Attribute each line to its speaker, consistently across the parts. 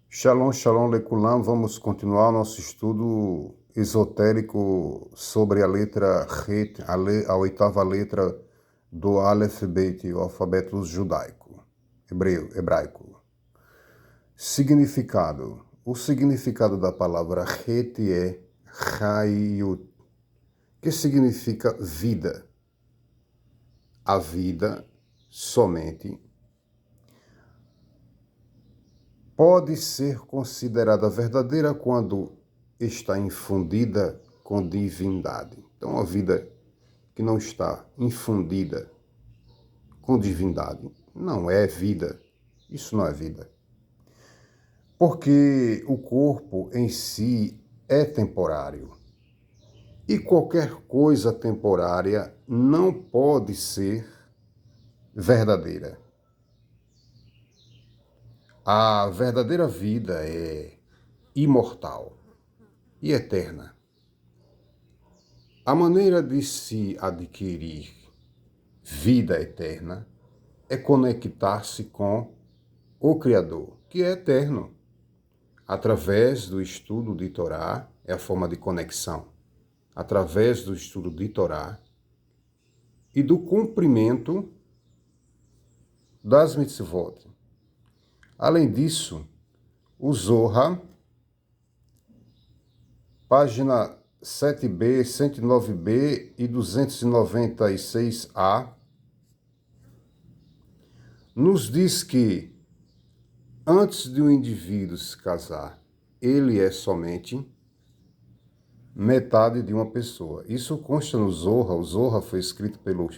Speaker 1: Shalom, shalom, lekulam. Vamos continuar o nosso estudo esotérico sobre a letra Het, a oitava letra do Aleph Bet, o alfabeto judaico, hebraico. Significado. O significado da palavra Het é Chayut, que significa vida. A vida somente pode ser considerada verdadeira quando está infundida com divindade. Então, a vida que não está infundida com divindade não é vida. Isso não é vida. Porque o corpo em si é temporário. E qualquer coisa temporária não pode ser verdadeira. A verdadeira vida é imortal e eterna. A maneira de se adquirir vida eterna é conectar-se com o Criador, que é eterno. Através do estudo de Torá, é a forma de conexão. Através do estudo de Torá e do cumprimento das mitzvot. Além disso, o Zohar, página 7b, 109b e 296a, nos diz que, antes de um indivíduo se casar, ele é somente metade de uma pessoa. Isso consta no Zohar. O Zohar foi escrito pelo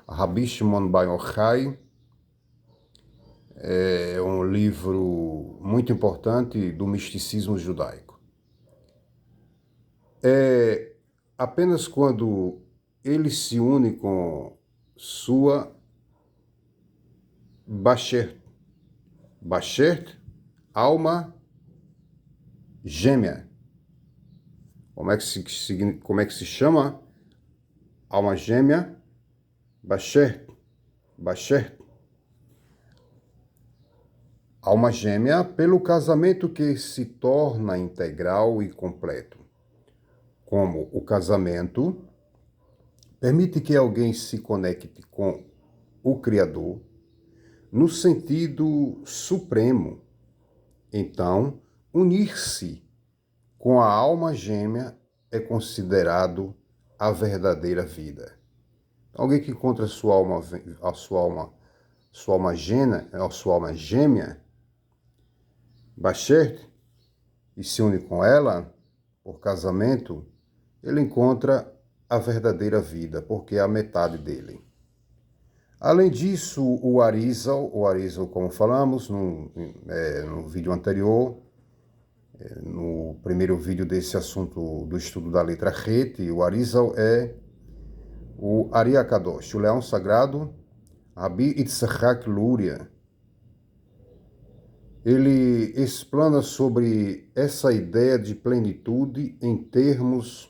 Speaker 1: Rabbi Shimon Bar Yochai. É um livro muito importante do misticismo judaico. É apenas quando ele se une com sua Bashert, alma gêmea. Como é que se chama? Alma gêmea, Bashert. Alma gêmea pelo casamento que se torna integral e completo. Como o casamento permite que alguém se conecte com o Criador no sentido supremo. Então, unir-se com a alma gêmea é considerado a verdadeira vida. Alguém que encontra a sua alma gêmea, Bashert, e se une com ela por casamento, ele encontra a verdadeira vida, porque é a metade dele. Além disso, o Arizal, como falamos no vídeo anterior, no primeiro vídeo desse assunto do estudo da letra Het, o Arizal é o Ari Akadosh, o leão sagrado, Rabbi Yitzhak Luria. Ele explana sobre essa ideia de plenitude em termos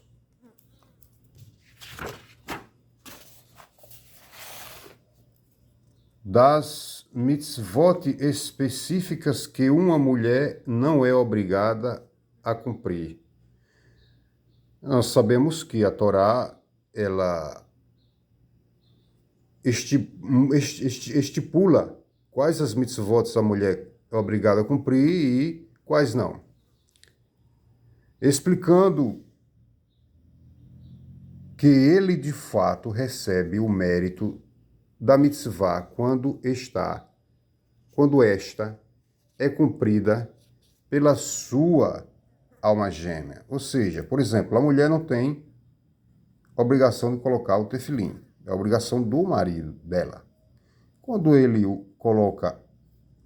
Speaker 1: das mitzvot específicas que uma mulher não é obrigada a cumprir. Nós sabemos que a Torá, ela estipula quais as mitzvot a mulher é obrigada a cumprir e quais não. Explicando que ele de fato recebe o mérito da mitzvah quando esta é cumprida pela sua alma gêmea. Ou seja, por exemplo, a mulher não tem obrigação de colocar o tefilim, é a obrigação do marido dela. Quando ele coloca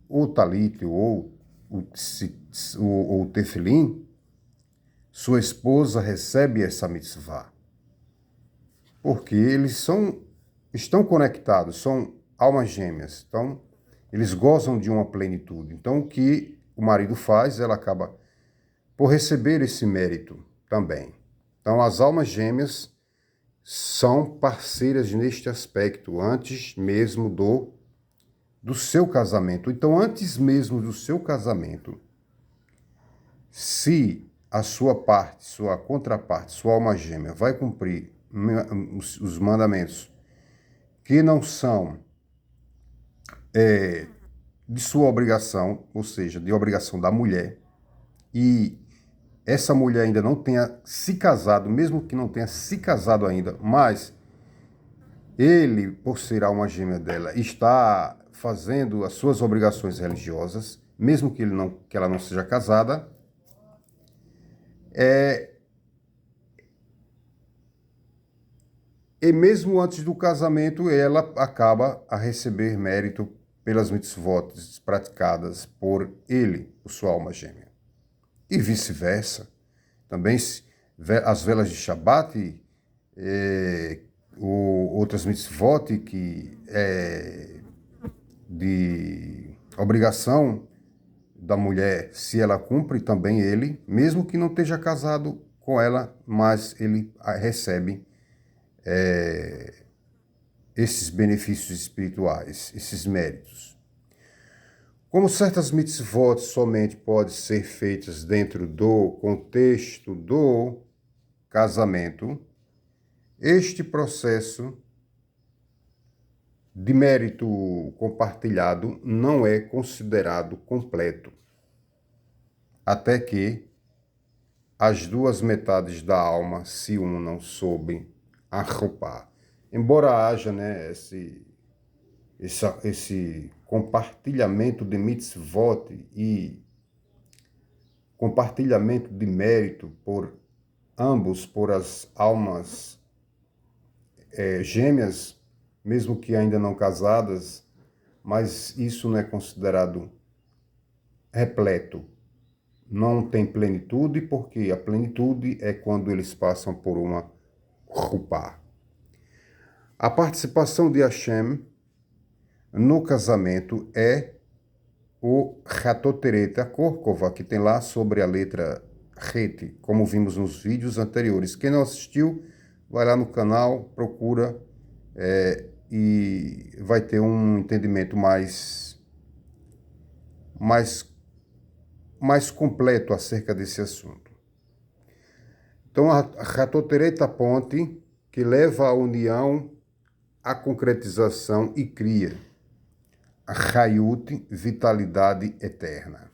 Speaker 1: o talit ou o tefilim, sua esposa recebe essa mitzvah. Porque eles estão conectados, são almas gêmeas. Então, eles gozam de uma plenitude. Então, o que o marido faz, ela acaba por receber esse mérito também. Então, as almas gêmeas são parceiras neste aspecto, antes mesmo do seu casamento. Então, antes mesmo do seu casamento, Se a sua parte, sua contraparte, sua alma gêmea vai cumprir os mandamentos que não são de sua obrigação, ou seja, de obrigação da mulher, e essa mulher ainda não tenha se casado, mesmo que não tenha se casado ainda, mas ele, por ser a alma gêmea dela, está fazendo as suas obrigações religiosas, mesmo que ela não seja casada, e mesmo antes do casamento, ela acaba a receber mérito pelas mitzvot praticadas por ele, por sua alma gêmea. E vice-versa. Também as velas de Shabat, outras mitzvot que é de obrigação da mulher, se ela cumpre, também ele, mesmo que não esteja casado com ela, mas ele recebe esses benefícios espirituais, esses méritos. Como certas mitzvot somente podem ser feitas dentro do contexto do casamento, este processo de mérito compartilhado não é considerado completo, até que as duas metades da alma se unam sob a Chupá. Embora haja, né, esse compartilhamento de mitzvot e compartilhamento de mérito por ambos, por as almas gêmeas, mesmo que ainda não casadas, mas isso não é considerado repleto. Não tem plenitude, porque a plenitude é quando eles passam por uma Chupá. A participação de Hashem no casamento é o Hatoteret, a Korkova, que tem lá sobre a letra Het, como vimos nos vídeos anteriores. Quem não assistiu, vai lá no canal, procura e vai ter um entendimento mais completo acerca desse assunto. Então, a Hatoteret, a ponte que leva à união, à concretização e cria a Hayut, vitalidade eterna.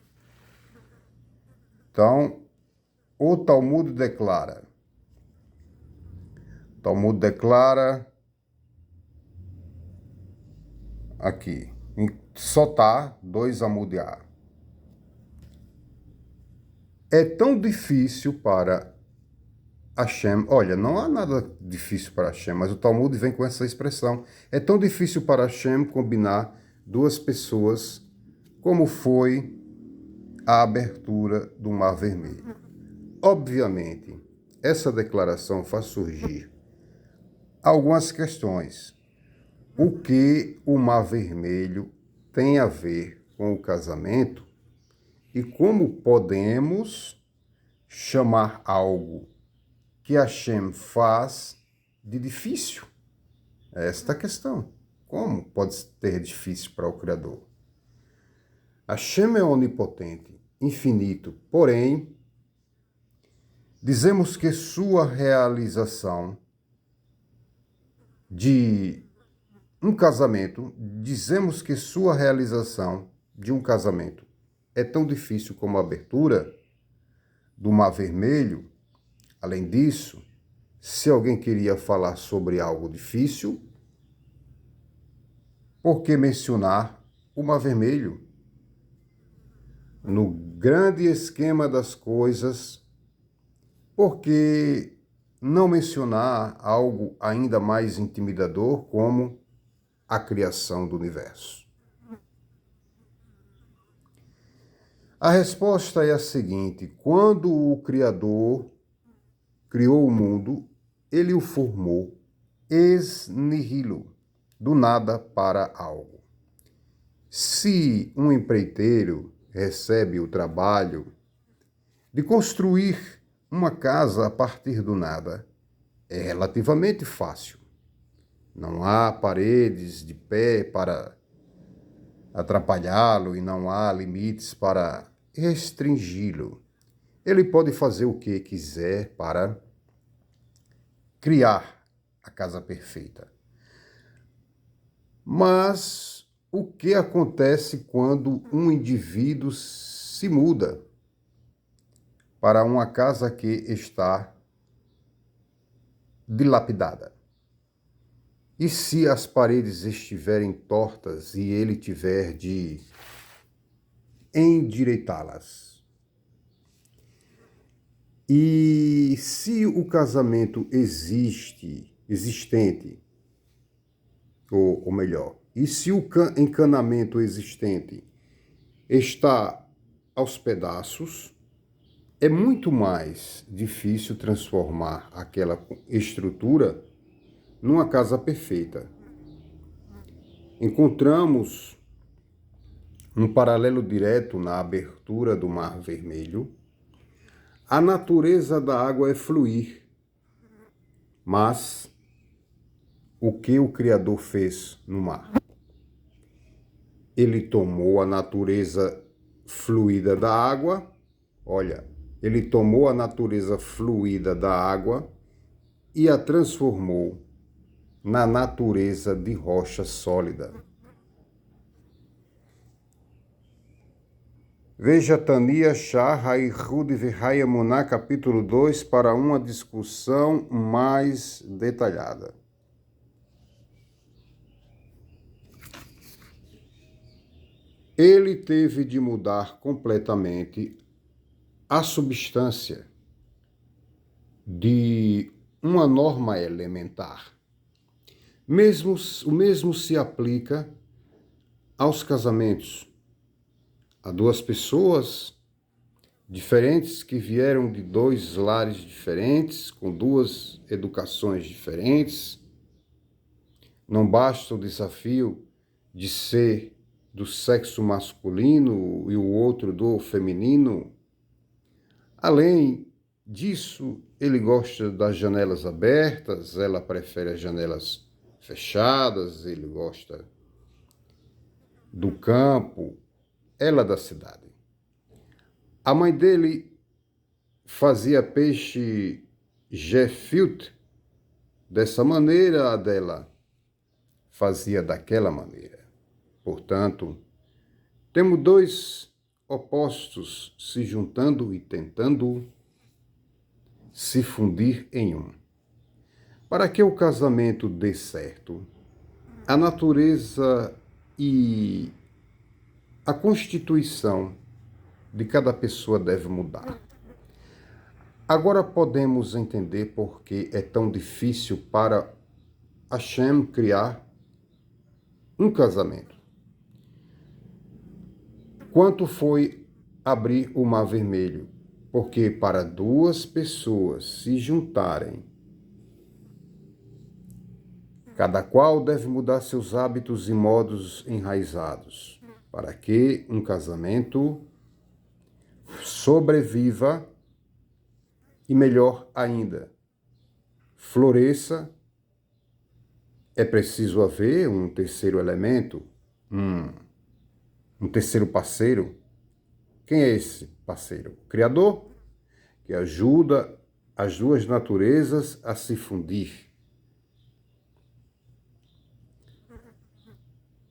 Speaker 1: Então, o Talmud declara aqui, em Sotá 2 Amud A. É tão difícil para Hashem, olha, não há nada difícil para Hashem, mas o Talmud vem com essa expressão. É tão difícil para Hashem combinar duas pessoas como foi a abertura do Mar Vermelho. Obviamente, essa declaração faz surgir algumas questões. O que o Mar Vermelho tem a ver com o casamento e como podemos chamar algo que Hashem faz de difícil? É esta a questão. Como pode ter difícil para o Criador? Hashem é onipotente, infinito, porém, dizemos que sua realização de um casamento é tão difícil como a abertura do Mar Vermelho. Além disso, se alguém queria falar sobre algo difícil, por que mencionar o Mar Vermelho? No grande esquema das coisas, por que não mencionar algo ainda mais intimidador como a criação do universo? A resposta é a seguinte: quando o Criador criou o mundo, ele o formou ex nihilo, do nada para algo. Se um empreiteiro recebe o trabalho de construir uma casa a partir do nada, é relativamente fácil. Não há paredes de pé para atrapalhá-lo e não há limites para restringi-lo. Ele pode fazer o que quiser para criar a casa perfeita. Mas o que acontece quando um indivíduo se muda para uma casa que está dilapidada? E se as paredes estiverem tortas e ele tiver de endireitá-las? E se o casamento existente, ou melhor, e se o encanamento existente está aos pedaços, é muito mais difícil transformar aquela estrutura numa casa perfeita. Encontramos um paralelo direto na abertura do Mar Vermelho. A natureza da água é fluir, mas o que o Criador fez no mar? Ele tomou a natureza fluida da água, ele tomou a natureza fluida da água e a transformou na natureza de rocha sólida. Veja Tania Shah Haihud Vihayamuná, capítulo 2, para uma discussão mais detalhada. Ele teve de mudar completamente a substância de uma norma elementar. O mesmo se aplica aos casamentos. Há duas pessoas diferentes que vieram de dois lares diferentes, com duas educações diferentes. Não basta o desafio de ser do sexo masculino e o outro do feminino. Além disso, ele gosta das janelas abertas, ela prefere as janelas fechadas, ele gosta do campo, ela da cidade. A mãe dele fazia peixe gefilte dessa maneira, a dela fazia daquela maneira. Portanto, temos dois opostos se juntando e tentando se fundir em um. Para que o casamento dê certo, a natureza e a constituição de cada pessoa deve mudar. Agora podemos entender por que é tão difícil para Hashem criar um casamento. Quanto foi abrir o Mar Vermelho? Porque para duas pessoas se juntarem, cada qual deve mudar seus hábitos e modos enraizados, para que um casamento sobreviva e, melhor ainda, floresça. É preciso haver um terceiro elemento, um terceiro parceiro. Quem é esse parceiro? O Criador, que ajuda as duas naturezas a se fundir.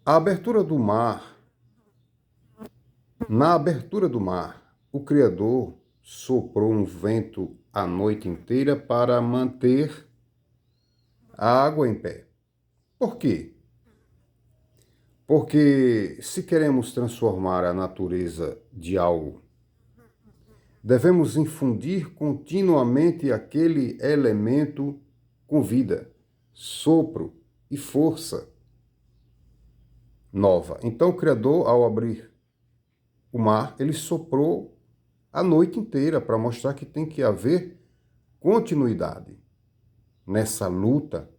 Speaker 1: A abertura do mar. Na abertura do mar, o Criador soprou um vento a noite inteira para manter a água em pé. Por quê? Porque se queremos transformar a natureza de algo, devemos infundir continuamente aquele elemento com vida, sopro e força nova. Então o Criador, ao abrir o mar, ele soprou a noite inteira para mostrar que tem que haver continuidade nessa luta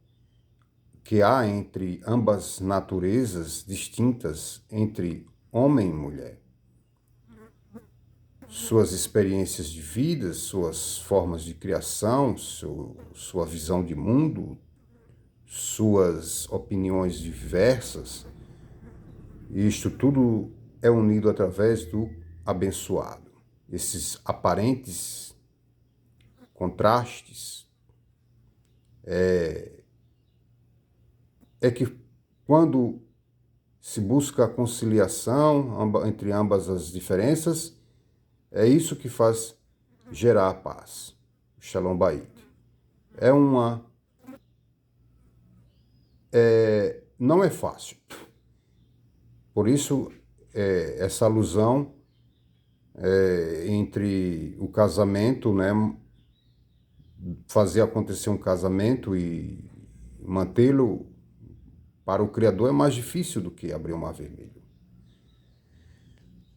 Speaker 1: que há entre ambas naturezas distintas, entre homem e mulher. Suas experiências de vida, suas formas de criação, sua visão de mundo, suas opiniões diversas, e isto tudo é unido através do abençoado. esses aparentes contrastes, é que quando se busca a conciliação entre ambas as diferenças, é isso que faz gerar a paz, o Shalom Bayit. Não é fácil. Por isso, essa alusão entre o casamento, né, fazer acontecer um casamento e mantê-lo para o Criador é mais difícil do que abrir o Mar Vermelho.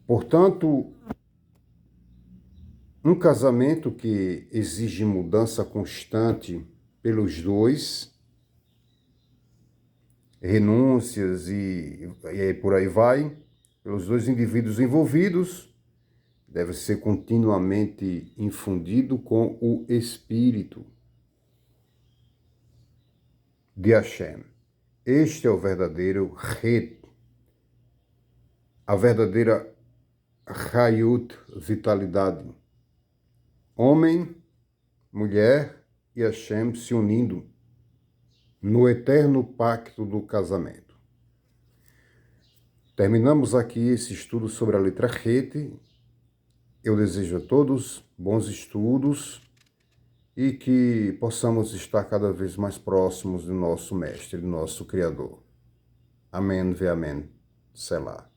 Speaker 1: Portanto, um casamento que exige mudança constante pelos dois, renúncias e por aí vai, pelos dois indivíduos envolvidos, deve ser continuamente infundido com o Espírito de Hashem. Este é o verdadeiro Het, a verdadeira Hayut, vitalidade. Homem, mulher e Hashem se unindo no eterno pacto do casamento. Terminamos aqui esse estudo sobre a letra Het. Eu desejo a todos bons estudos e que possamos estar cada vez mais próximos do nosso Mestre, do nosso Criador. Amém ve amém. Selah.